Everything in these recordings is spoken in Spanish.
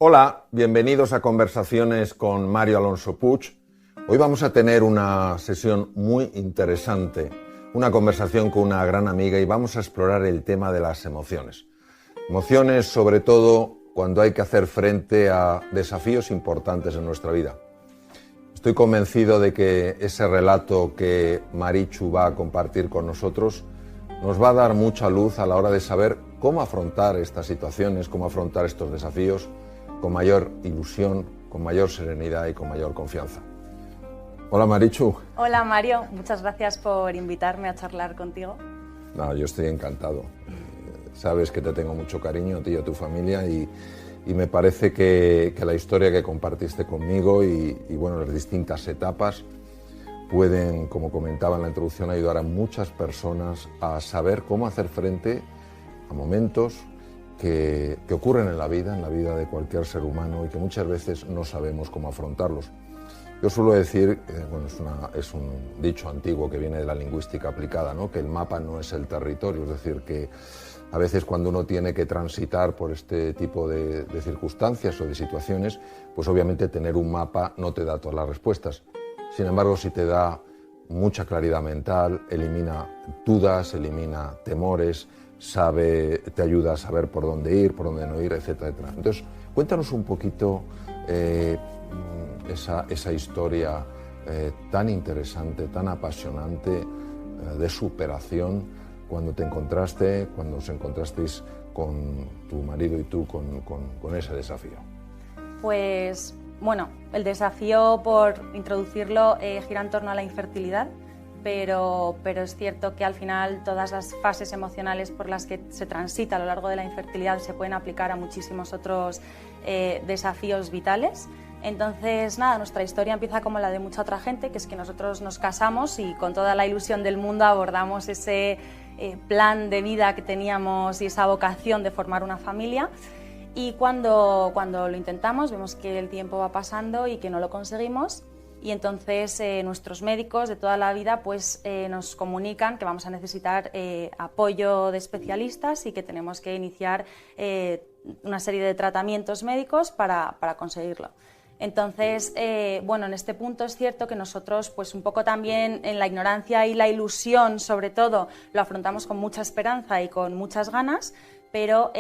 Hola, bienvenidos a Conversaciones con Mario Alonso Puig. Hoy vamos a tener una sesión muy interesante, una conversación con una gran amiga y vamos a explorar el tema de las emociones. Emociones sobre todo cuando hay que hacer frente a desafíos importantes en nuestra vida. Estoy convencido de que ese relato que Marichu va a compartir con nosotros nos va a dar mucha luz a la hora de saber cómo afrontar estas situaciones, cómo afrontar estos desafíos con mayor ilusión, con mayor serenidad y con mayor confianza. Hola Marichu. Hola Mario, muchas gracias por invitarme a charlar contigo. No, yo estoy encantado. Sabes que te tengo mucho cariño a ti y a tu familia y me parece que la historia que compartiste conmigo y bueno, las distintas etapas pueden, como comentaba en la introducción, ayudar a muchas personas a saber cómo hacer frente a momentos que ocurren en la vida de cualquier ser humano y que muchas veces no sabemos cómo afrontarlos. Yo suelo decir, bueno, es un dicho antiguo que viene de la lingüística aplicada, ¿no? Que el mapa no es el territorio, es decir, que a veces cuando uno tiene que transitar por este tipo de circunstancias o de situaciones, pues obviamente tener un mapa no te da todas las respuestas. Sin embargo, sí te da mucha claridad mental, elimina dudas, elimina temores, te ayuda a saber por dónde ir, por dónde no ir, etcétera, etcétera. Entonces, cuéntanos un poquito esa historia tan interesante, tan apasionante de superación cuando os encontrasteis con tu marido y tú con ese desafío. Pues bueno, el desafío, por introducirlo, gira en torno a la infertilidad, pero es cierto que al final todas las fases emocionales por las que se transita a lo largo de la infertilidad se pueden aplicar a muchísimos otros desafíos vitales. Entonces, nada, nuestra historia empieza como la de mucha otra gente, que es que nosotros nos casamos y con toda la ilusión del mundo abordamos ese plan de vida que teníamos y esa vocación de formar una familia. Y cuando lo intentamos vemos que el tiempo va pasando y que no lo conseguimos, y entonces nuestros médicos de toda la vida pues, nos comunican que vamos a necesitar apoyo de especialistas y que tenemos que iniciar una serie de tratamientos médicos para conseguirlo. Entonces, bueno, en este punto es cierto que nosotros, pues un poco también en la ignorancia y la ilusión, sobre todo, lo afrontamos con mucha esperanza y con muchas ganas, pero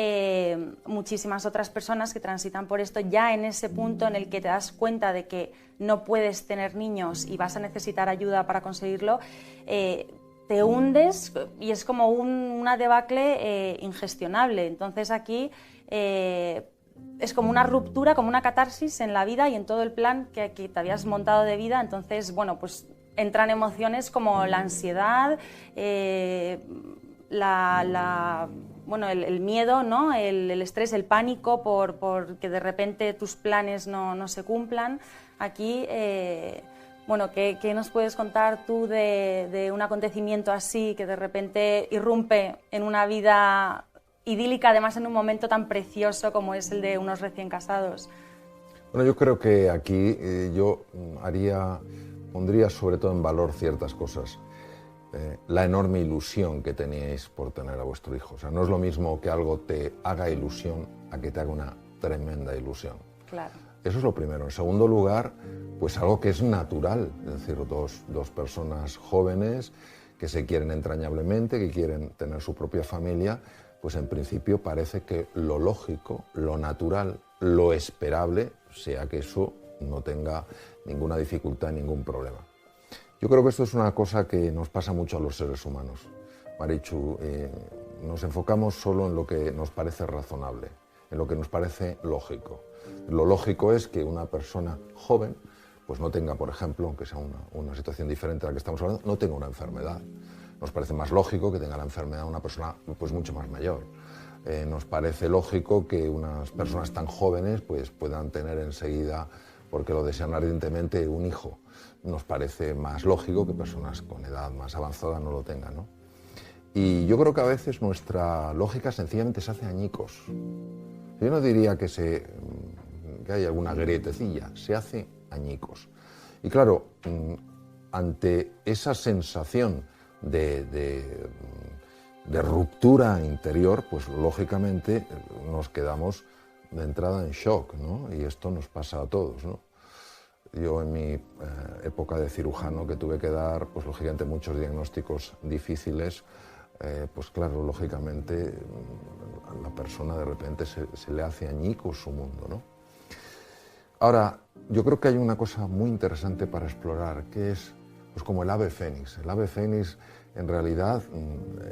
muchísimas otras personas que transitan por esto ya en ese punto en el que te das cuenta de que no puedes tener niños y vas a necesitar ayuda para conseguirlo, te hundes y es como una debacle ingestionable. Entonces aquí es como una ruptura, como una catarsis en la vida y en todo el plan que te habías montado de vida. Entonces, bueno, pues entran emociones como la ansiedad, bueno, el miedo, ¿no? El estrés, el pánico por que de repente tus planes no se cumplan. Aquí, bueno, ¿qué nos puedes contar tú de un acontecimiento así que de repente irrumpe en una vida idílica, además en un momento tan precioso como es el de unos recién casados? Bueno, yo creo que aquí yo pondría sobre todo en valor ciertas cosas. La enorme ilusión que teníais por tener a vuestro hijo. O sea, no es lo mismo que algo te haga ilusión a que te haga una tremenda ilusión. Claro. Eso es lo primero. En segundo lugar, pues algo que es natural, es decir, dos personas jóvenes que se quieren entrañablemente, que quieren tener su propia familia, pues en principio parece que lo lógico, lo natural, lo esperable, sea que eso no tenga ninguna dificultad, ningún problema. Yo creo que esto es una cosa que nos pasa mucho a los seres humanos. Marichu, nos enfocamos solo en lo que nos parece razonable, en lo que nos parece lógico. Lo lógico es que una persona joven pues no tenga, por ejemplo, aunque sea una situación diferente a la que estamos hablando, no tenga una enfermedad. Nos parece más lógico que tenga la enfermedad una persona pues mucho más mayor. Nos parece lógico que unas personas tan jóvenes pues puedan tener enseguida, porque lo desean ardientemente, un hijo. Nos parece más lógico que personas con edad más avanzada no lo tengan, ¿no? Y yo creo que a veces nuestra lógica sencillamente se hace añicos. Yo no diría que hay alguna grietecilla, se hace añicos. Y claro, ante esa sensación de ruptura interior, pues lógicamente nos quedamos de entrada en shock, ¿no? Y esto nos pasa a todos, ¿no? Yo en mi época de cirujano, que tuve que dar, pues lógicamente, muchos diagnósticos difíciles, pues claro, lógicamente a la persona de repente se le hace añicos su mundo, ¿no? Ahora, yo creo que hay una cosa muy interesante para explorar, que es pues como el ave fénix. El ave fénix en realidad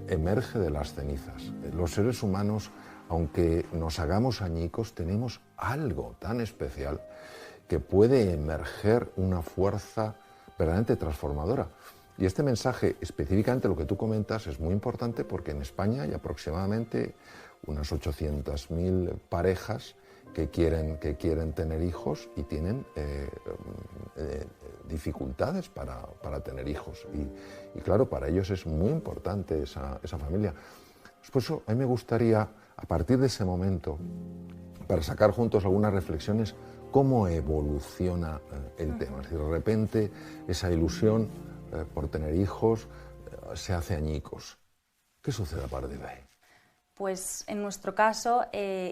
emerge de las cenizas. Los seres humanos, aunque nos hagamos añicos, tenemos algo tan especial que puede emerger una fuerza verdaderamente transformadora. Y este mensaje, específicamente lo que tú comentas, es muy importante porque en España hay aproximadamente unas 800.000 parejas que quieren tener hijos y tienen dificultades para tener hijos. Y claro, para ellos es muy importante esa familia. Por eso a mí me gustaría, a partir de ese momento, para sacar juntos algunas reflexiones, cómo evoluciona el tema. Es decir, de repente esa ilusión por tener hijos se hace añicos. ¿Qué sucede a partir de ahí? Pues en nuestro caso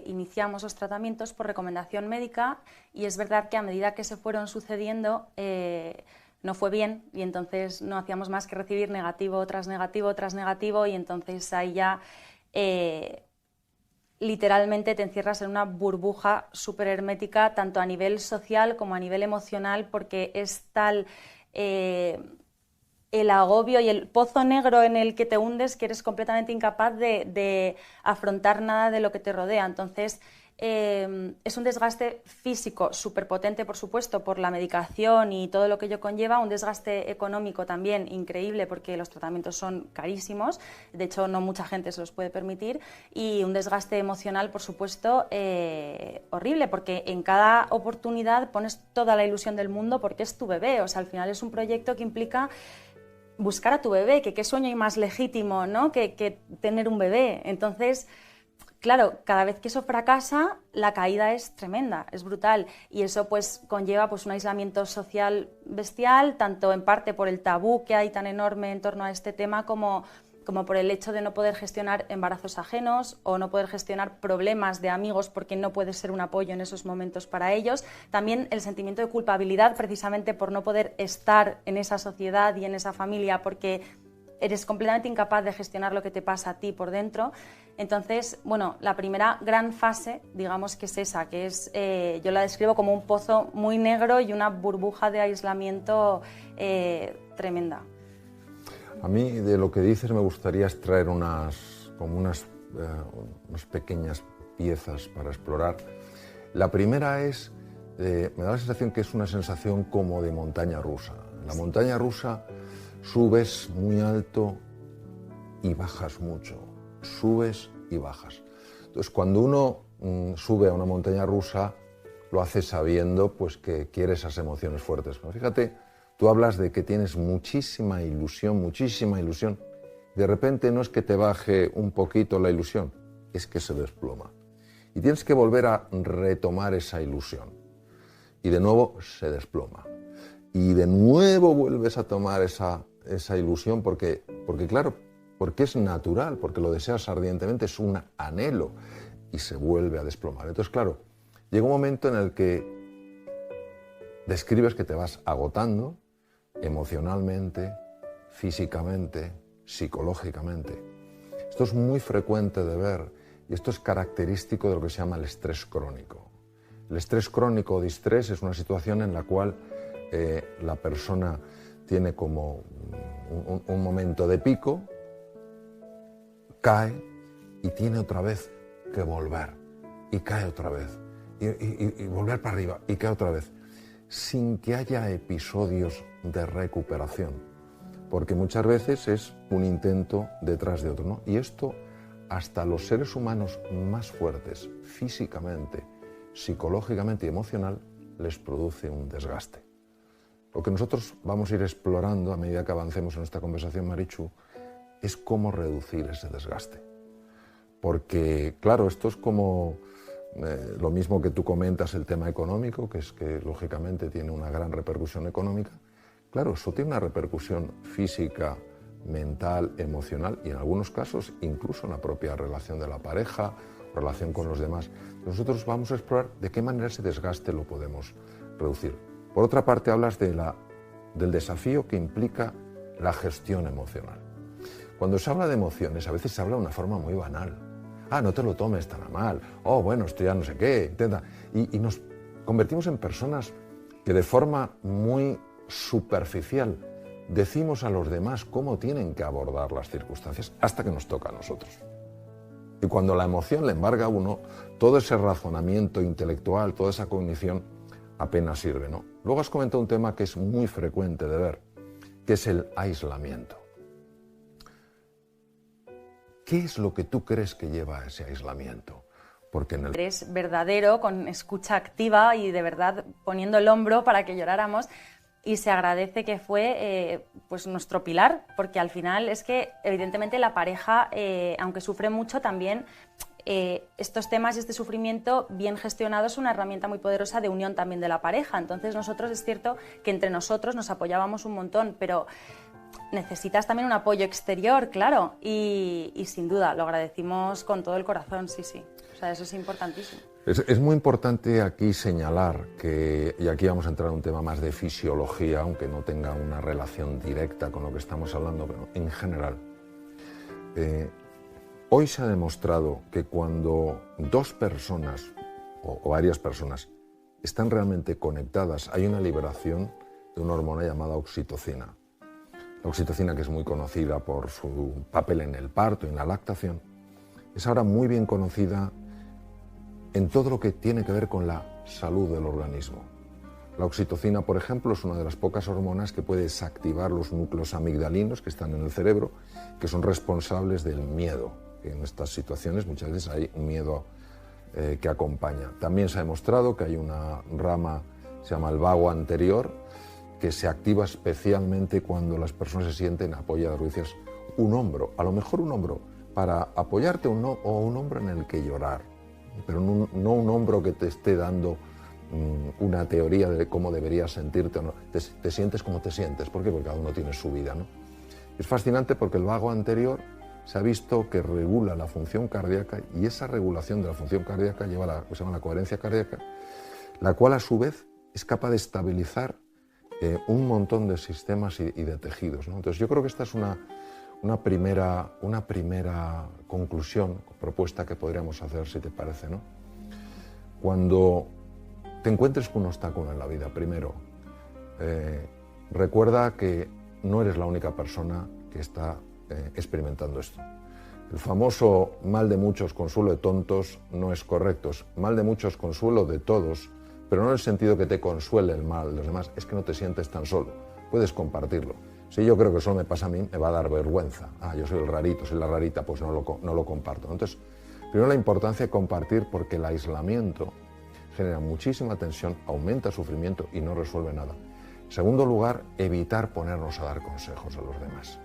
iniciamos los tratamientos por recomendación médica y es verdad que a medida que se fueron sucediendo no fue bien y entonces no hacíamos más que recibir negativo tras negativo tras negativo y entonces ahí ya literalmente te encierras en una burbuja súper hermética tanto a nivel social como a nivel emocional porque es tal el agobio y el pozo negro en el que te hundes que eres completamente incapaz de afrontar nada de lo que te rodea. Entonces, es un desgaste físico súper potente, por supuesto, por la medicación y todo lo que ello conlleva, un desgaste económico también increíble porque los tratamientos son carísimos, de hecho no mucha gente se los puede permitir, y un desgaste emocional, por supuesto, horrible, porque en cada oportunidad pones toda la ilusión del mundo porque es tu bebé, o sea, al final es un proyecto que implica buscar a tu bebé, que qué sueño más legítimo, ¿no? que tener un bebé. Entonces, claro, cada vez que eso fracasa, la caída es tremenda, es brutal. Y eso pues conlleva pues, un aislamiento social bestial, tanto en parte por el tabú que hay tan enorme en torno a este tema como por el hecho de no poder gestionar embarazos ajenos o no poder gestionar problemas de amigos porque no puedes ser un apoyo en esos momentos para ellos. También el sentimiento de culpabilidad precisamente por no poder estar en esa sociedad y en esa familia porque eres completamente incapaz de gestionar lo que te pasa a ti por dentro. Entonces, bueno, la primera gran fase, digamos que es esa, que es, yo la describo como un pozo muy negro y una burbuja de aislamiento tremenda. A mí de lo que dices me gustaría extraer unas pequeñas piezas para explorar. La primera es, me da la sensación que es una sensación como de montaña rusa. En la montaña rusa subes muy alto y bajas mucho, subes y bajas. Entonces cuando uno sube a una montaña rusa lo hace sabiendo pues, que quiere esas emociones fuertes. Pero fíjate, tú hablas de que tienes muchísima ilusión. De repente no es que te baje un poquito la ilusión, es que se desploma. Y tienes que volver a retomar esa ilusión. Y de nuevo se desploma. Y de nuevo vuelves a tomar esa ilusión porque es natural, porque lo deseas ardientemente, es un anhelo y se vuelve a desplomar. Entonces, claro, llega un momento en el que describes que te vas agotando, emocionalmente, físicamente, psicológicamente. Esto es muy frecuente de ver y esto es característico de lo que se llama el estrés crónico. El estrés crónico o distrés es una situación en la cual la persona tiene como un momento de pico, cae y tiene otra vez que volver y cae otra vez y volver para arriba y cae otra vez, sin que haya episodios de recuperación, porque muchas veces es un intento detrás de otro, ¿no? Y esto hasta los seres humanos más fuertes, físicamente, psicológicamente y emocional, les produce un desgaste. Lo que nosotros vamos a ir explorando a medida que avancemos en esta conversación, Marichu, es cómo reducir ese desgaste. Porque, claro, esto es como lo mismo que tú comentas, el tema económico, que es que lógicamente tiene una gran repercusión económica. Claro, eso tiene una repercusión física, mental, emocional y en algunos casos incluso en la propia relación de la pareja relación con los demás. Nosotros vamos a explorar de qué manera ese desgaste lo podemos reducir. Por otra parte, hablas del desafío que implica la gestión emocional. Cuando se habla de emociones, a veces se habla de una forma muy banal. Ah, no te lo tomes tan a mal. Oh, bueno, esto ya no sé qué. Intenta. Y nos convertimos en personas que de forma muy superficial decimos a los demás cómo tienen que abordar las circunstancias hasta que nos toca a nosotros. Y cuando la emoción le embarga a uno, todo ese razonamiento intelectual, toda esa cognición apenas sirve, ¿no? Luego has comentado un tema que es muy frecuente de ver, que es el aislamiento. ¿Qué es lo que tú crees que lleva a ese aislamiento? Porque Es verdadero, con escucha activa y de verdad poniendo el hombro para que lloráramos, y se agradece que fue pues nuestro pilar, porque al final es que evidentemente la pareja, aunque sufre mucho, también estos temas y este sufrimiento bien gestionado es una herramienta muy poderosa de unión también de la pareja. Entonces nosotros es cierto que entre nosotros nos apoyábamos un montón, pero necesitas también un apoyo exterior, claro, y sin duda lo agradecimos con todo el corazón, sí, sí. O sea, eso es importantísimo. Es muy importante aquí señalar que, y aquí vamos a entrar en un tema más de fisiología, aunque no tenga una relación directa con lo que estamos hablando, pero en general, hoy se ha demostrado que cuando dos personas o varias personas están realmente conectadas, hay una liberación de una hormona llamada oxitocina. La oxitocina, que es muy conocida por su papel en el parto y en la lactación, es ahora muy bien conocida en todo lo que tiene que ver con la salud del organismo. La oxitocina, por ejemplo, es una de las pocas hormonas que puede desactivar los núcleos amigdalinos que están en el cerebro, que son responsables del miedo. En estas situaciones muchas veces hay un miedo que acompaña. También se ha demostrado que hay una rama, se llama el vago anterior, que se activa especialmente cuando las personas se sienten apoyadas. Dices, un hombro, a lo mejor un hombro para apoyarte o un hombro en el que llorar, pero no un hombro que te esté dando una teoría de cómo deberías sentirte o no. Te sientes como te sientes. ¿Por qué? Porque cada uno tiene su vida, ¿no? Es fascinante porque el vago anterior se ha visto que regula la función cardíaca, y esa regulación de la función cardíaca lleva a lo que se llama la coherencia cardíaca, la cual a su vez es capaz de estabilizar un montón de sistemas y de tejidos, ¿no? Entonces yo creo que esta es una primera conclusión, propuesta que podríamos hacer, si te parece, ¿no? Cuando te encuentres con un obstáculo en la vida, primero, recuerda que no eres la única persona que está experimentando esto. El famoso mal de muchos, consuelo de tontos, no es correcto. Es mal de muchos, consuelo de todos, pero no en el sentido que te consuele el mal de los demás, es que no te sientes tan solo, puedes compartirlo. Si yo creo que solo me pasa a mí, me va a dar vergüenza. Ah, yo soy el rarito, soy la rarita, pues no lo comparto. Entonces, primero la importancia de compartir, porque el aislamiento genera muchísima tensión, aumenta el sufrimiento y no resuelve nada. En segundo lugar, evitar ponernos a dar consejos a los demás.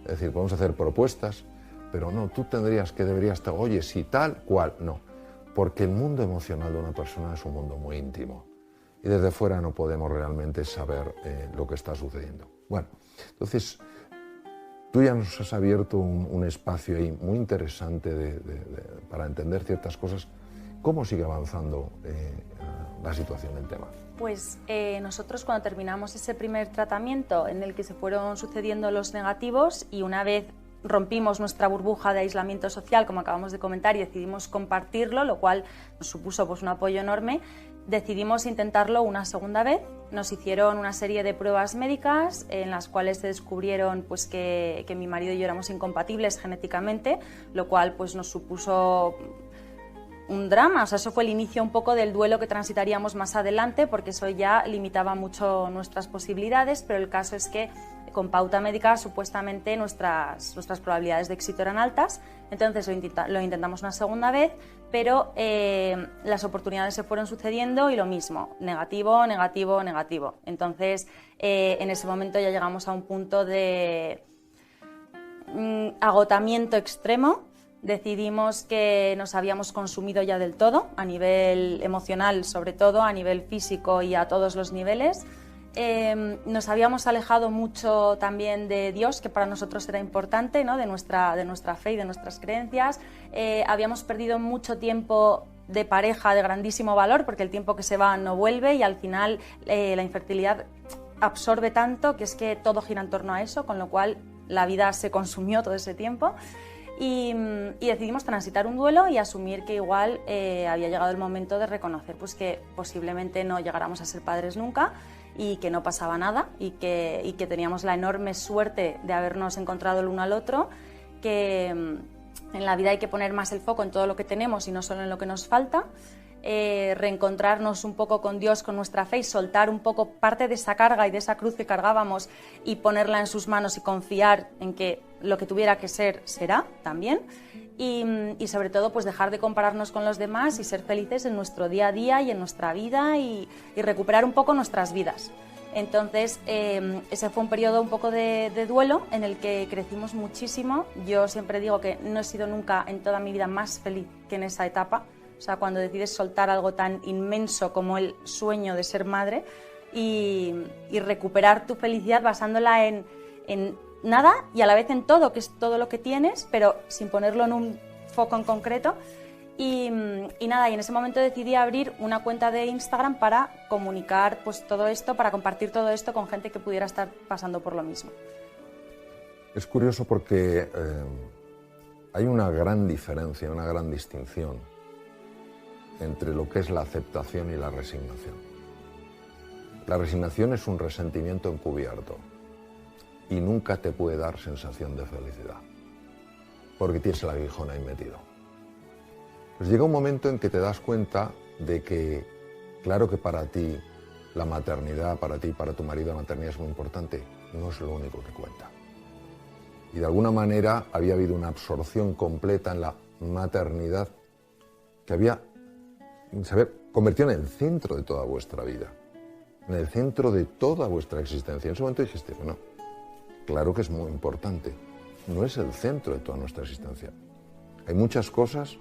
Es decir, podemos hacer propuestas, pero no, tú deberías estar, oye, si tal, cual, no. Porque el mundo emocional de una persona es un mundo muy íntimo y desde fuera no podemos realmente saber lo que está sucediendo. Bueno, entonces tú ya nos has abierto un espacio ahí muy interesante para entender ciertas cosas. ¿Cómo sigue avanzando la situación del tema? Pues nosotros cuando terminamos ese primer tratamiento en el que se fueron sucediendo los negativos, y una vez rompimos nuestra burbuja de aislamiento social, como acabamos de comentar, y decidimos compartirlo, lo cual nos supuso pues un apoyo enorme, decidimos intentarlo una segunda vez. Nos hicieron una serie de pruebas médicas en las cuales se descubrieron pues, que mi marido y yo éramos incompatibles genéticamente, lo cual pues, nos supuso un drama. O sea, eso fue el inicio un poco del duelo que transitaríamos más adelante, porque eso ya limitaba mucho nuestras posibilidades, pero el caso es que con pauta médica supuestamente nuestras probabilidades de éxito eran altas. Entonces lo intentamos una segunda vez, pero las oportunidades se fueron sucediendo y lo mismo, negativo, negativo, negativo. Entonces en ese momento ya llegamos a un punto de agotamiento extremo. Decidimos que nos habíamos consumido ya del todo, a nivel emocional sobre todo, a nivel físico y a todos los niveles. nos habíamos alejado mucho también de Dios, que para nosotros era importante, ¿no? de nuestra fe y de nuestras creencias. Habíamos perdido mucho tiempo de pareja de grandísimo valor, porque el tiempo que se va no vuelve, y al final la infertilidad absorbe tanto que es que todo gira en torno a eso, con lo cual la vida se consumió todo ese tiempo. Y decidimos transitar un duelo y asumir que igual había llegado el momento de reconocer pues, que posiblemente no llegáramos a ser padres nunca, y que no pasaba nada, y que teníamos la enorme suerte de habernos encontrado el uno al otro, que en la vida hay que poner más el foco en todo lo que tenemos y no solo en lo que nos falta, reencontrarnos un poco con Dios, con nuestra fe, y soltar un poco parte de esa carga y de esa cruz que cargábamos y ponerla en sus manos y confiar en que lo que tuviera que ser, será también. Y sobre todo pues dejar de compararnos con los demás y ser felices en nuestro día a día y en nuestra vida, y recuperar un poco nuestras vidas. Entonces ese fue un periodo un poco de duelo en el que crecimos muchísimo. Yo siempre digo que no he sido nunca en toda mi vida más feliz que en esa etapa. O sea, cuando decides soltar algo tan inmenso como el sueño de ser madre y recuperar tu felicidad basándola en nada y a la vez en todo, que es todo lo que tienes, pero sin ponerlo en un foco en concreto. Y nada, y en ese momento decidí abrir una cuenta de Instagram para comunicar pues todo esto, para compartir todo esto con gente que pudiera estar pasando por lo mismo. Es curioso porque hay una gran diferencia, una gran distinción entre lo que es la aceptación y la resignación. La resignación es un resentimiento encubierto y nunca te puede dar sensación de felicidad, porque tienes el aguijón ahí metido. Pues llega un momento en que te das cuenta de que, claro que para ti la maternidad, para ti y para tu marido la maternidad es muy importante, no es lo único que cuenta. Y de alguna manera había habido una absorción completa en la maternidad que se había convertido en el centro de toda vuestra vida, en el centro de toda vuestra existencia. En ese momento dijiste, bueno, claro que es muy importante, no es el centro de toda nuestra existencia. Hay muchas cosas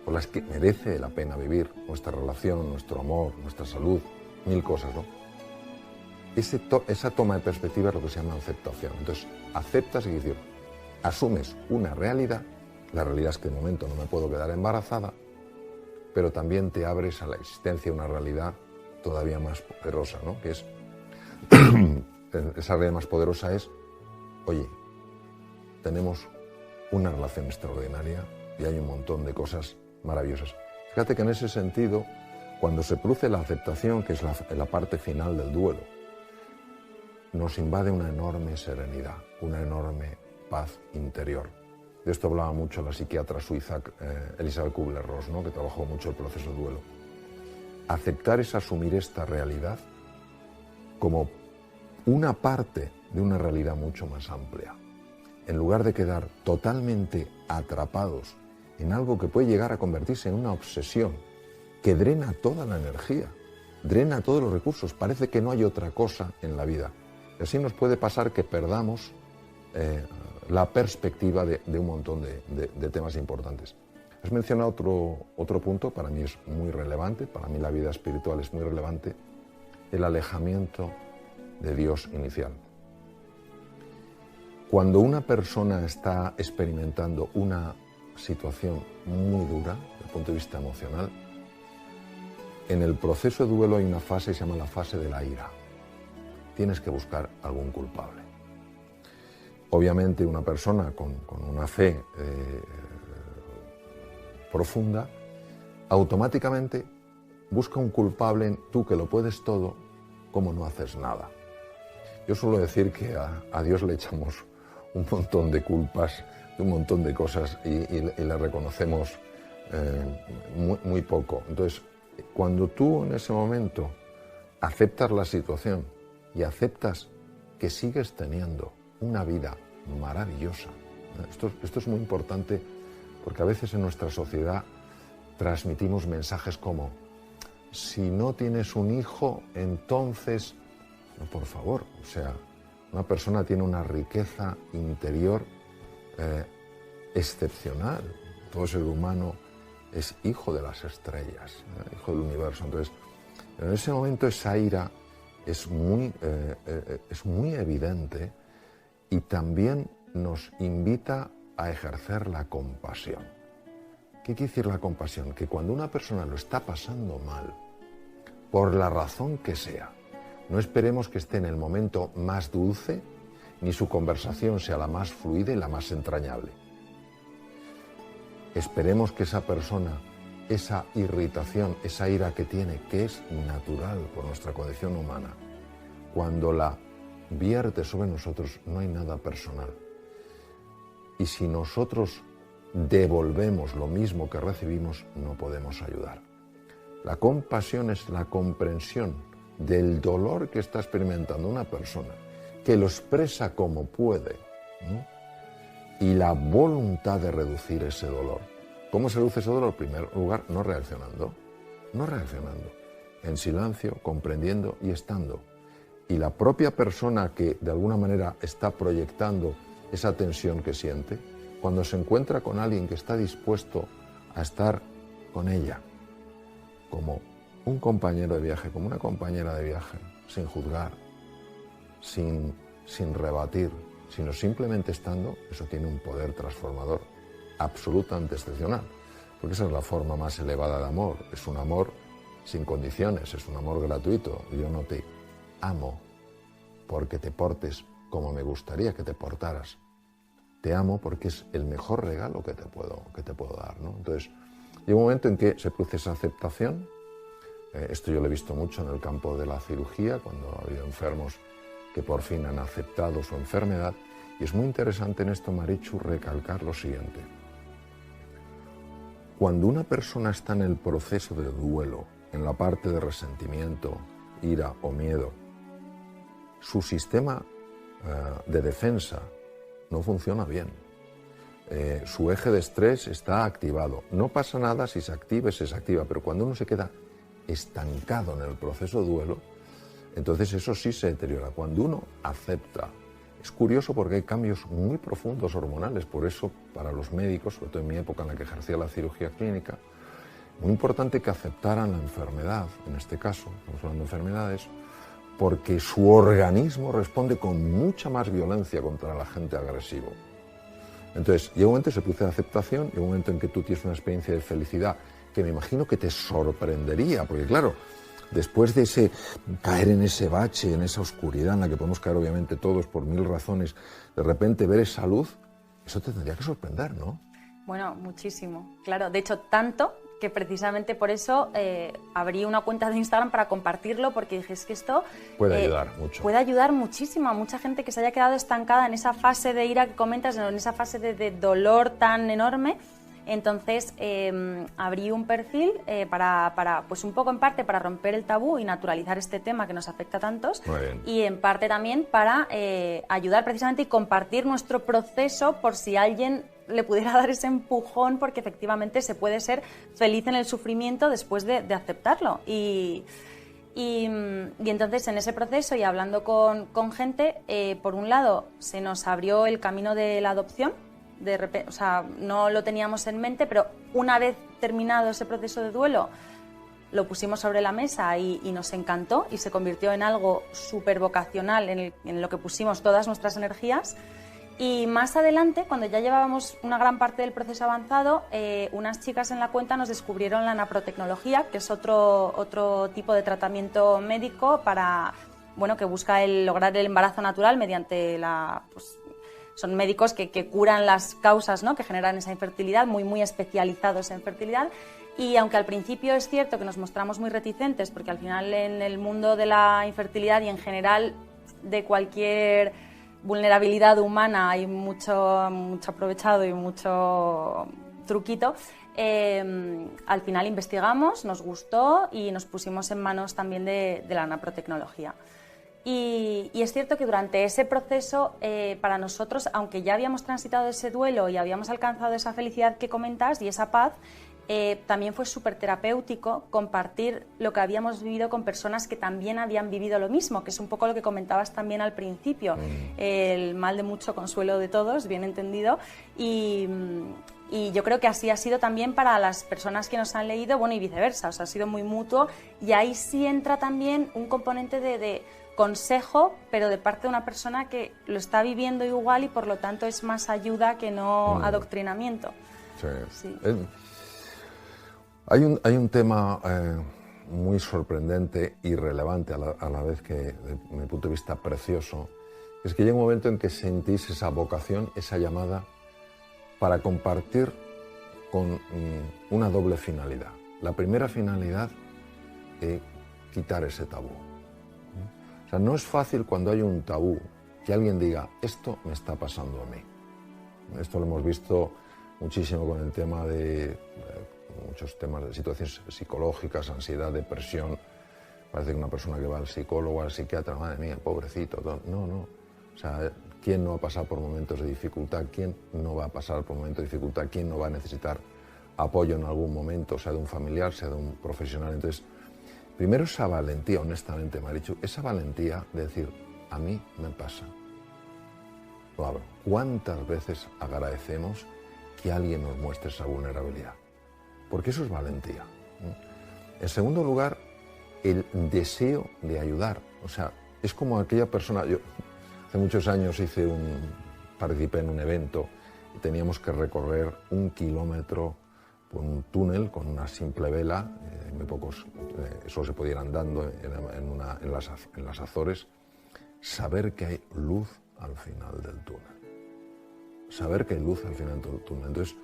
por las que merece la pena vivir, nuestra relación, nuestro amor, nuestra salud, mil cosas, ¿no? Esa toma de perspectiva es lo que se llama aceptación. Entonces, aceptas y decir, asumes una realidad, la realidad es que de momento no me puedo quedar embarazada, pero también te abres a la existencia de una realidad todavía más poderosa, ¿no? Que es, esa realidad más poderosa es, oye, tenemos una relación extraordinaria y hay un montón de cosas maravillosas. Fíjate que en ese sentido, cuando se produce la aceptación, que es la parte final del duelo, nos invade una enorme serenidad, una enorme paz interior. De esto hablaba mucho la psiquiatra suiza Elisabeth Kubler-Ross, ¿no? Que trabajó mucho el proceso de duelo. Aceptar es asumir esta realidad como una parte de una realidad mucho más amplia, en lugar de quedar totalmente atrapados en algo que puede llegar a convertirse en una obsesión que drena toda la energía, drena todos los recursos. Parece que no hay otra cosa en la vida. Y así nos puede pasar que perdamos la perspectiva de un montón de temas importantes. Has mencionado otro punto, para mí es muy relevante, para mí la vida espiritual es muy relevante, el alejamiento de Dios inicial. Cuando una persona está experimentando una situación muy dura desde el punto de vista emocional, en el proceso de duelo hay una fase que se llama la fase de la ira. Tienes que buscar algún culpable. Obviamente una persona con una fe profunda, automáticamente busca un culpable en tú que lo puedes todo, ¿cómo no haces nada? Yo suelo decir que a Dios le echamos un montón de culpas, un montón de cosas y le reconocemos muy poco. Entonces, cuando tú en ese momento aceptas la situación y aceptas que sigues teniendo una vida maravillosa, esto es muy importante porque a veces en nuestra sociedad transmitimos mensajes como si no tienes un hijo, entonces, no, por favor, o sea, una persona tiene una riqueza interior excepcional. Todo ser humano es hijo de las estrellas, hijo del universo. Entonces, en ese momento esa ira es muy evidente y también nos invita a ejercer la compasión. ¿Qué quiere decir la compasión? Que cuando una persona lo está pasando mal, por la razón que sea, no esperemos que esté en el momento más dulce, ni su conversación sea la más fluida y la más entrañable. Esperemos que esa persona, esa irritación, esa ira que tiene, que es natural por nuestra condición humana, cuando la vierte sobre nosotros, no hay nada personal. Y si nosotros devolvemos lo mismo que recibimos, no podemos ayudar. La compasión es la comprensión del dolor que está experimentando una persona, que lo expresa como puede, ¿no? Y la voluntad de reducir ese dolor. ¿Cómo se reduce ese dolor? En primer lugar, no reaccionando, en silencio, comprendiendo y estando. Y la propia persona que de alguna manera está proyectando esa tensión que siente, cuando se encuentra con alguien que está dispuesto a estar con ella, como un compañero de viaje, como una compañera de viaje, sin juzgar, sin rebatir, sino simplemente estando, eso tiene un poder transformador absolutamente excepcional, porque esa es la forma más elevada de amor, es un amor sin condiciones, es un amor gratuito. Yo no te amo porque te portes como me gustaría que te portaras, te amo porque es el mejor regalo que te puedo dar, ¿no? Entonces, llega un momento en que se produce esa aceptación. Esto yo lo he visto mucho en el campo de la cirugía, cuando ha habido enfermos que por fin han aceptado su enfermedad. Y es muy interesante en esto, Marichu, recalcar lo siguiente. Cuando una persona está en el proceso de duelo, en la parte de resentimiento, ira o miedo, su sistema de defensa no funciona bien. Su eje de estrés está activado. No pasa nada si se activa y se desactiva, pero cuando uno se queda estancado en el proceso de duelo, entonces eso sí se deteriora. Cuando uno acepta, es curioso porque hay cambios muy profundos hormonales, por eso para los médicos, sobre todo en mi época en la que ejercía la cirugía clínica, muy importante que aceptaran la enfermedad, en este caso, estamos hablando de enfermedades, porque su organismo responde con mucha más violencia contra el agente agresivo. Entonces, llega un momento que se produce la aceptación, llega un momento en que tú tienes una experiencia de felicidad que me imagino que te sorprendería, porque claro, después de ese caer en ese bache, en esa oscuridad en la que podemos caer obviamente todos por mil razones, de repente ver esa luz, eso te tendría que sorprender, ¿no? Bueno, muchísimo, claro. De hecho, tanto que precisamente por eso abrí una cuenta de Instagram para compartirlo, porque dije, es que esto puede ayudar mucho. Puede ayudar muchísimo a mucha gente que se haya quedado estancada en esa fase de ira que comentas, en esa fase de dolor tan enorme. Entonces abrí un perfil para, pues un poco en parte para romper el tabú y naturalizar este tema que nos afecta a tantos, y en parte también para ayudar precisamente y compartir nuestro proceso por si alguien le pudiera dar ese empujón, porque efectivamente se puede ser feliz en el sufrimiento después de aceptarlo. Y entonces en ese proceso y hablando con gente, por un lado se nos abrió el camino de la adopción. De repente, o sea, no lo teníamos en mente, pero una vez terminado ese proceso de duelo, lo pusimos sobre la mesa y nos encantó y se convirtió en algo súper vocacional en lo que pusimos todas nuestras energías. Y más adelante, cuando ya llevábamos una gran parte del proceso avanzado, unas chicas en la cuenta nos descubrieron la naprotecnología, que es otro tipo de tratamiento médico para, bueno, que busca lograr el embarazo natural mediante son médicos que curan las causas, ¿no?, que generan esa infertilidad, muy especializados en fertilidad. Y aunque al principio es cierto que nos mostramos muy reticentes, porque al final en el mundo de la infertilidad y en general de cualquier vulnerabilidad humana hay mucho aprovechado y mucho truquito, al final investigamos, nos gustó y nos pusimos en manos también de la naprotecnología. Y es cierto que durante ese proceso, para nosotros, aunque ya habíamos transitado ese duelo y habíamos alcanzado esa felicidad que comentas y esa paz, también fue súper terapéutico compartir lo que habíamos vivido con personas que también habían vivido lo mismo, que es un poco lo que comentabas también al principio, el mal de mucho consuelo de todos, bien entendido, y Y yo creo que así ha sido también para las personas que nos han leído, bueno, y viceversa, o sea, ha sido muy mutuo, y ahí sí entra también un componente de consejo, pero de parte de una persona que lo está viviendo igual y por lo tanto es más ayuda que no adoctrinamiento. Sí. Sí. Hay un tema muy sorprendente y relevante a la vez que, desde mi punto de vista, precioso, es que llega un momento en que sentís esa vocación, esa llamada para compartir con una doble finalidad. La primera finalidad, quitar ese tabú. O sea, no es fácil cuando hay un tabú que alguien diga, esto me está pasando a mí. Esto lo hemos visto muchísimo con el tema de muchos temas de situaciones psicológicas, ansiedad, depresión. Parece que una persona que va al psicólogo, al psiquiatra, madre mía, pobrecito. No. O sea, ¿quién no ha pasado por momentos de dificultad? ¿Quién no va a pasar por momentos de dificultad? ¿Quién no va a necesitar apoyo en algún momento, sea de un familiar, sea de un profesional? Entonces, primero esa valentía, honestamente, Marichu, esa valentía de decir, a mí me pasa. Lo abro. ¿Cuántas veces agradecemos que alguien nos muestre esa vulnerabilidad? Porque eso es valentía. En segundo lugar, el deseo de ayudar. O sea, es como aquella persona... Yo hace muchos años participé en un evento y teníamos que recorrer 1 kilómetro por un túnel con una simple vela, muy pocos, solo se podía ir andando en las Azores. Saber que hay luz al final del túnel. Saber que hay luz al final del túnel. Entonces,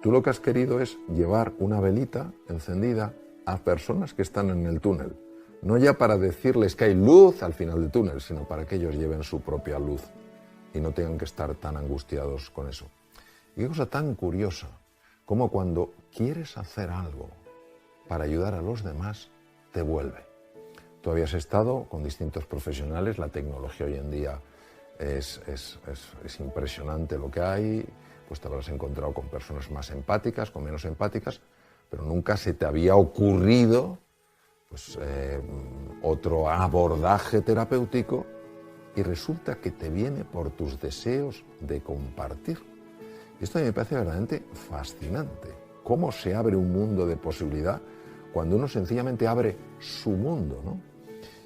tú lo que has querido es llevar una velita encendida a personas que están en el túnel. No ya para decirles que hay luz al final del túnel, sino para que ellos lleven su propia luz y no tengan que estar tan angustiados con eso. Y qué cosa tan curiosa, como cuando quieres hacer algo para ayudar a los demás, te vuelve. Tú habías estado con distintos profesionales, la tecnología hoy en día es impresionante lo que hay, pues te habrás encontrado con personas más empáticas, con menos empáticas, pero nunca se te había ocurrido otro abordaje terapéutico y resulta que te viene por tus deseos de compartir. Y esto a mí me parece verdaderamente fascinante. Cómo se abre un mundo de posibilidad cuando uno sencillamente abre su mundo, ¿no?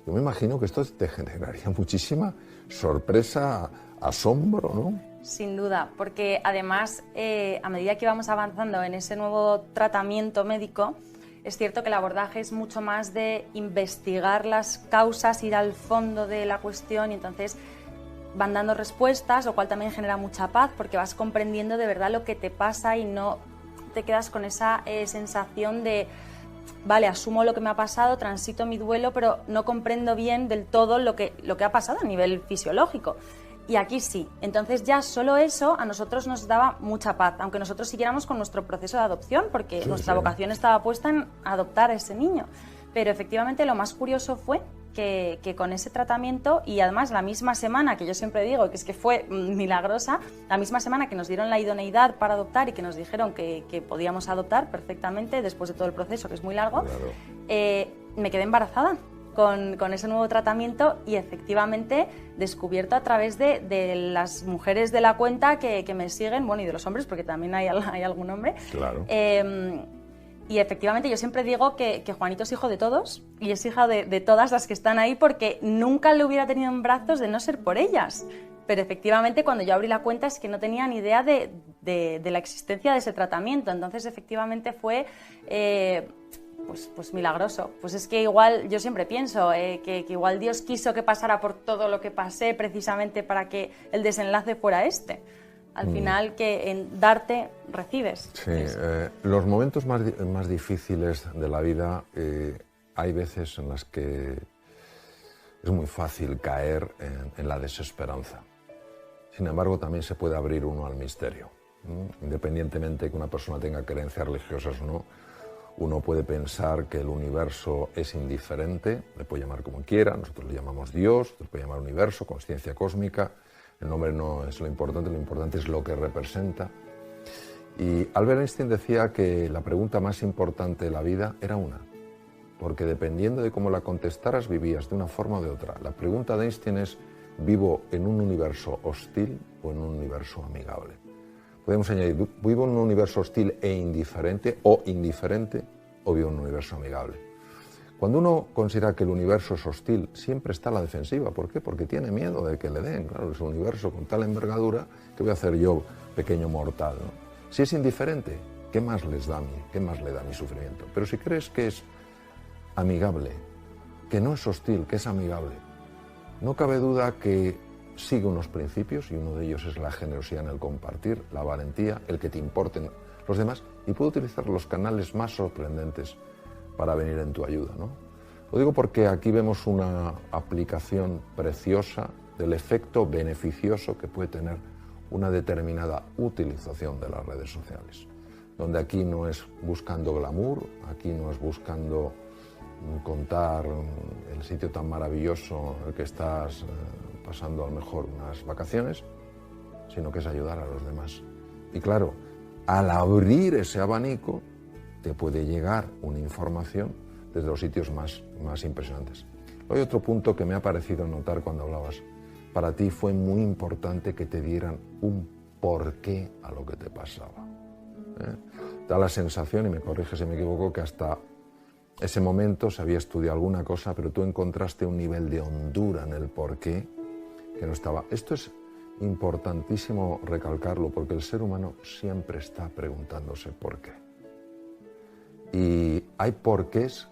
Yo me imagino que esto te generaría muchísima sorpresa, asombro, ¿no? Sin duda, porque además, a medida que vamos avanzando en ese nuevo tratamiento médico, es cierto que el abordaje es mucho más de investigar las causas, ir al fondo de la cuestión y entonces van dando respuestas, lo cual también genera mucha paz porque vas comprendiendo de verdad lo que te pasa y no te quedas con esa sensación de, vale, asumo lo que me ha pasado, transito mi duelo, pero no comprendo bien del todo lo que ha pasado a nivel fisiológico. Y aquí sí. Entonces ya solo eso a nosotros nos daba mucha paz, aunque nosotros siguiéramos con nuestro proceso de adopción, porque nuestra vocación estaba puesta en adoptar a ese niño. Pero efectivamente lo más curioso fue que con ese tratamiento, y además la misma semana, que yo siempre digo que es que fue milagrosa, la misma semana que nos dieron la idoneidad para adoptar y que nos dijeron que podíamos adoptar perfectamente después de todo el proceso, que es muy largo, me quedé embarazada con ese nuevo tratamiento y efectivamente descubierto a través de las mujeres de la cuenta que me siguen, bueno, y de los hombres, porque también hay algún hombre. Claro. Y efectivamente yo siempre digo que Juanito es hijo de todos y es hija de todas las que están ahí porque nunca lo hubiera tenido en brazos de no ser por ellas. Pero efectivamente cuando yo abrí la cuenta es que no tenía ni idea de la existencia de ese tratamiento. Entonces efectivamente fue pues milagroso. Pues es que igual yo siempre pienso que igual Dios quiso que pasara por todo lo que pasé precisamente para que el desenlace fuera este. Al final, que en darte, recibes. Sí, los momentos más difíciles de la vida, hay veces en las que es muy fácil caer en la desesperanza. Sin embargo, también se puede abrir uno al misterio. Independientemente de que una persona tenga creencias religiosas o no, uno puede pensar que el universo es indiferente, le puede llamar como quiera, nosotros le llamamos Dios, le puede llamar universo, consciencia cósmica. El nombre no es lo importante es lo que representa. Y Albert Einstein decía que la pregunta más importante de la vida era una, porque dependiendo de cómo la contestaras vivías de una forma o de otra. La pregunta de Einstein es, ¿vivo en un universo hostil o en un universo amigable? podemos añadir, vivo en un universo hostil e indiferente, o indiferente, o vivo en un universo amigable. Cuando uno considera que el universo es hostil, siempre está a la defensiva. ¿Por qué? Porque tiene miedo de que le den. Claro, es un universo con tal envergadura, ¿qué voy a hacer yo, pequeño mortal, ¿no? Si es indiferente, ¿qué más les da a mí? ¿Qué más le da mi sufrimiento? Pero si crees que es amigable, que no es hostil, que es amigable, no cabe duda que sigue unos principios, y uno de ellos es la generosidad en el compartir, la valentía, el que te importen los demás, y puede utilizar los canales más sorprendentes para venir en tu ayuda, ¿no? Lo digo porque aquí vemos una aplicación preciosa del efecto beneficioso que puede tener una determinada utilización de las redes sociales, donde aquí no es buscando glamour, aquí no es buscando contar el sitio tan maravilloso en el que estás pasando a lo mejor unas vacaciones, sino que es ayudar a los demás. Y claro, al abrir ese abanico, te puede llegar una información desde los sitios más impresionantes. Hay otro punto que me ha parecido notar cuando hablabas. Para ti fue muy importante que te dieran un porqué a lo que te pasaba. Da la sensación, y me corrige si me equivoco, que hasta ese momento se había estudiado alguna cosa, pero tú encontraste un nivel de hondura en el porqué que no estaba. Esto es importantísimo recalcarlo, porque el ser humano siempre está preguntándose por qué. Y hay porqués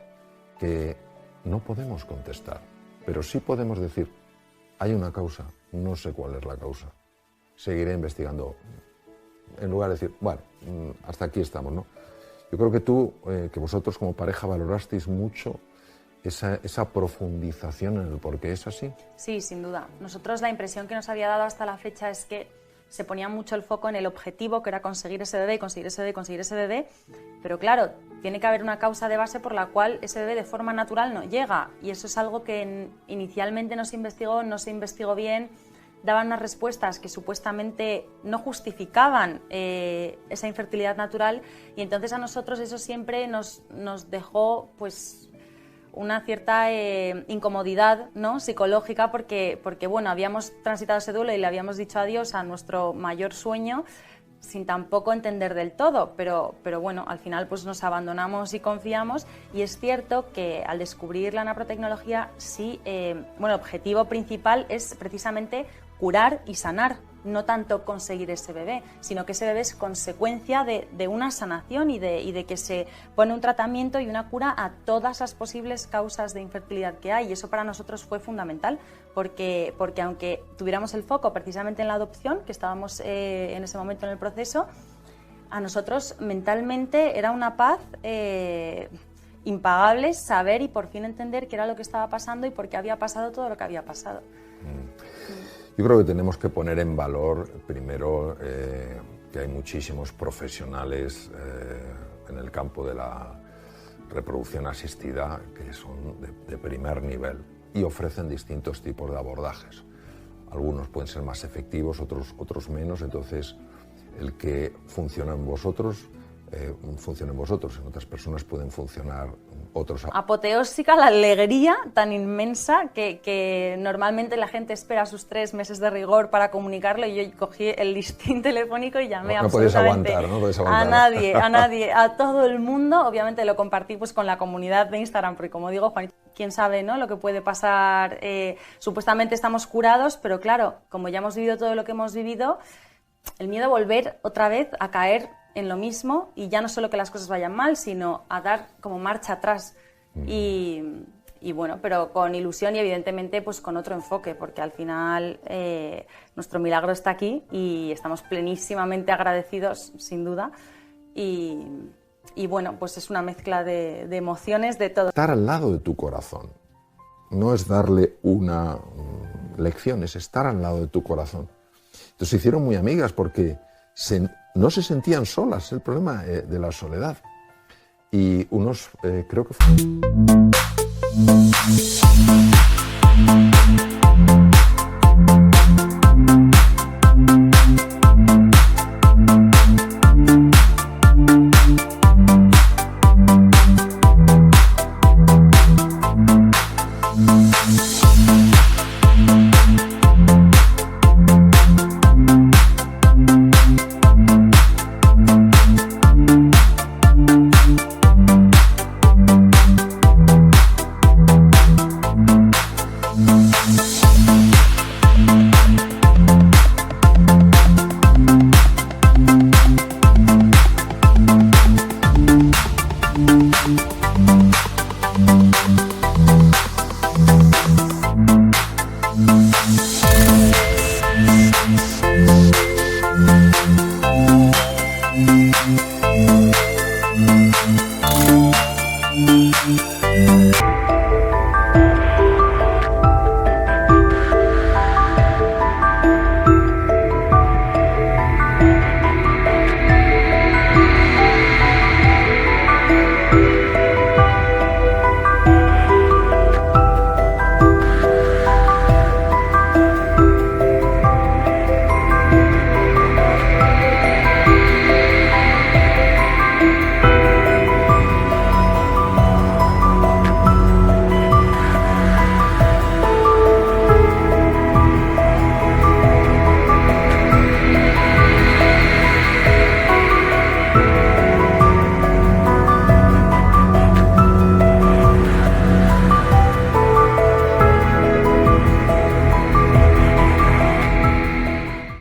que no podemos contestar, pero sí podemos decir, hay una causa, no sé cuál es la causa, seguiré investigando, en lugar de decir, bueno, hasta aquí estamos, ¿no? Yo creo que que vosotros como pareja valorasteis mucho esa profundización en el porqué, ¿es así? Sí, sin duda. Nosotros la impresión que nos había dado hasta la fecha es que se ponía mucho el foco en el objetivo, que era conseguir ese bebé, conseguir ese bebé, conseguir ese bebé, pero claro, tiene que haber una causa de base por la cual ese bebé de forma natural no llega, y eso es algo que inicialmente no se investigó bien, daban unas respuestas que supuestamente no justificaban esa infertilidad natural, y entonces a nosotros eso siempre nos dejó pues una cierta incomodidad, ¿no?, psicológica, porque bueno, habíamos transitado ese duelo y le habíamos dicho adiós a nuestro mayor sueño sin tampoco entender del todo, pero bueno, al final pues nos abandonamos y confiamos, y es cierto que al descubrir la naprotecnología sí, bueno, el objetivo principal es precisamente curar y sanar, no tanto conseguir ese bebé, sino que ese bebé es consecuencia de una sanación y de que se pone un tratamiento y una cura a todas las posibles causas de infertilidad que hay, y eso para nosotros fue fundamental, porque aunque tuviéramos el foco precisamente en la adopción, que estábamos en ese momento en el proceso, a nosotros mentalmente era una paz impagable saber y por fin entender qué era lo que estaba pasando y por qué había pasado todo lo que había pasado. Yo creo que tenemos que poner en valor, primero, que hay muchísimos profesionales en el campo de la reproducción asistida que son de primer nivel y ofrecen distintos tipos de abordajes. Algunos pueden ser más efectivos, otros menos, entonces el que funciona en vosotros, funciona en vosotros, en otras personas pueden funcionar otros. Apoteósica la alegría tan inmensa que normalmente la gente espera sus 3 meses de rigor para comunicarlo, y yo cogí el listín telefónico y llamé absolutamente a nadie, a todo el mundo. Obviamente lo compartí pues con la comunidad de Instagram, porque como digo, Juanito, quién sabe, ¿no?, lo que puede pasar. Supuestamente estamos curados, pero claro, como ya hemos vivido todo lo que hemos vivido, el miedo a volver otra vez a caer en lo mismo, y ya no solo que las cosas vayan mal, sino a dar como marcha atrás. Y bueno, pero con ilusión y evidentemente pues con otro enfoque, porque al final nuestro milagro está aquí y estamos plenísimamente agradecidos, sin duda, y bueno, pues es una mezcla de emociones, de todo. Estar al lado de tu corazón no es darle una lección, es estar al lado de tu corazón. Entonces se hicieron muy amigas porque no se sentían solas, es el problema de la soledad. Y unos, creo que fue Chao.